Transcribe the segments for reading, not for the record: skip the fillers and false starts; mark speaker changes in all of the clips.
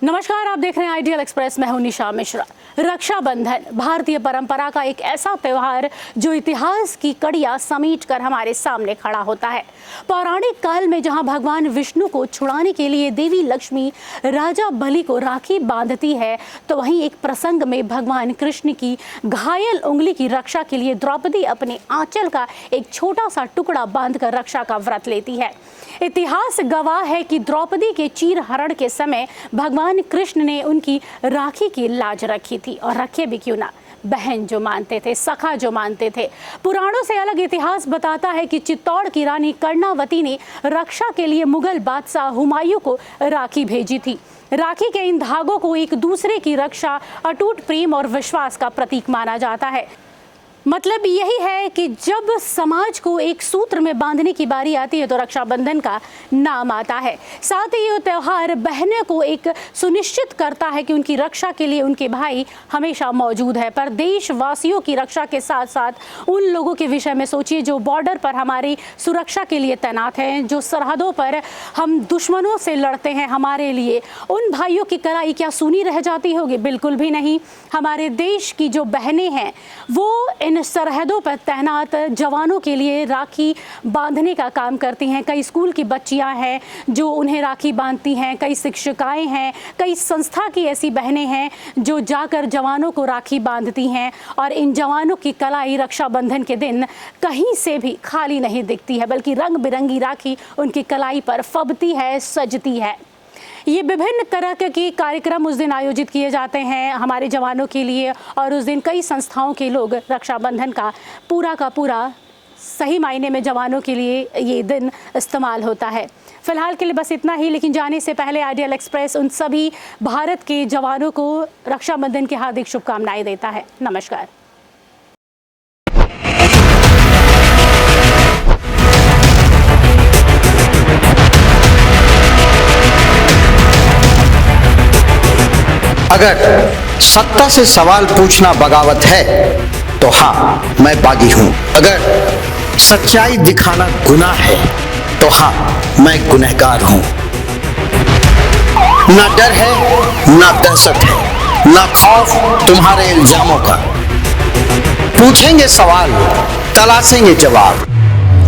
Speaker 1: नमस्कार, आप देख रहे हैं आइडियल एक्सप्रेस। मैं हूं निशा मिश्रा। रक्षाबंधन भारतीय परंपरा का एक ऐसा त्योहार जो इतिहास की कड़ियां समेटकर हमारे सामने खड़ा होता है। पौराणिक काल में जहां भगवान विष्णु को छुड़ाने के लिए देवी लक्ष्मी राजा बलि को राखी बांधती है, तो वहीं एक प्रसंग में भगवान कृष्ण की घायल उंगली की रक्षा के लिए द्रौपदी अपने आंचल का एक छोटा सा टुकड़ा बांधकर रक्षा का व्रत लेती है। इतिहास गवाह है कि द्रौपदी के चीर हरण के समय भगवान कृष्ण ने उनकी राखी की लाज रखी थी, और रखे भी क्यों ना, बहन जो मानते थे, सखा जो मानते थे। पुराणों से अलग इतिहास बताता है कि चित्तौड़ की रानी कर्णावती ने रक्षा के लिए मुगल बादशाह हुमायूं को राखी भेजी थी। राखी के इन धागों को एक दूसरे की रक्षा, अटूट प्रेम और विश्वास का प्रतीक माना जाता है। मतलब यही है कि जब समाज को एक सूत्र में बांधने की बारी आती है तो रक्षाबंधन का नाम आता है। साथ ही ये त्यौहार बहनों को एक सुनिश्चित करता है कि उनकी रक्षा के लिए उनके भाई हमेशा मौजूद है। पर देशवासियों की रक्षा के साथ साथ उन लोगों के विषय में सोचिए जो बॉर्डर पर हमारी सुरक्षा के लिए तैनात हैं, जो सरहदों पर हम दुश्मनों से लड़ते हैं हमारे लिए। उन भाइयों की कलाई क्या सूनी रह जाती होगी? बिल्कुल भी नहीं। हमारे देश की जो बहनें हैं वो इन सरहदों पर तैनात जवानों के लिए राखी बांधने का काम करती हैं। कई स्कूल की बच्चियां हैं जो उन्हें राखी बांधती हैं, कई शिक्षिकाएं हैं, कई संस्था की ऐसी बहनें हैं जो जाकर जवानों को राखी बांधती हैं। और इन जवानों की कलाई रक्षाबंधन के दिन कहीं से भी खाली नहीं दिखती है, बल्कि रंग बिरंगी राखी उनकी कलाई पर फबती है, सजती है। ये विभिन्न तरह के कार्यक्रम उस दिन आयोजित किए जाते हैं हमारे जवानों के लिए, और उस दिन कई संस्थाओं के लोग रक्षाबंधन का पूरा सही मायने में जवानों के लिए ये दिन इस्तेमाल होता है। फिलहाल के लिए बस इतना ही, लेकिन जाने से पहले आइडियल एक्सप्रेस उन सभी भारत के जवानों को रक्षाबंधन की हार्दिक शुभकामनाएं देता है। नमस्कार।
Speaker 2: अगर सत्ता से सवाल पूछना बगावत है तो हाँ, मैं बागी हूं। अगर सच्चाई दिखाना गुनाह है तो हाँ, मैं गुनहगार हूं। ना डर है, ना दहशत है, ना खौफ तुम्हारे इल्जामों का। पूछेंगे सवाल, तलाशेंगे जवाब,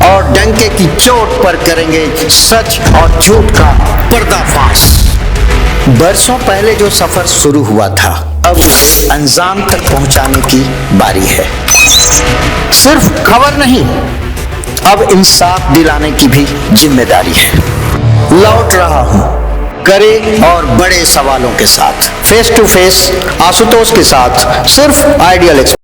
Speaker 2: और डंके की चोट पर करेंगे सच और झूठ का पर्दाफाश। बरसों पहले जो सफर शुरू हुआ था, अब अंजाम तक पहुंचाने की बारी है। सिर्फ खबर नहीं, अब इंसाफ दिलाने की भी जिम्मेदारी है। लौट रहा हूं कड़े और बड़े सवालों के साथ, फेस टू फेस आशुतोष के साथ, सिर्फ आइडियल एक्सप्रेस।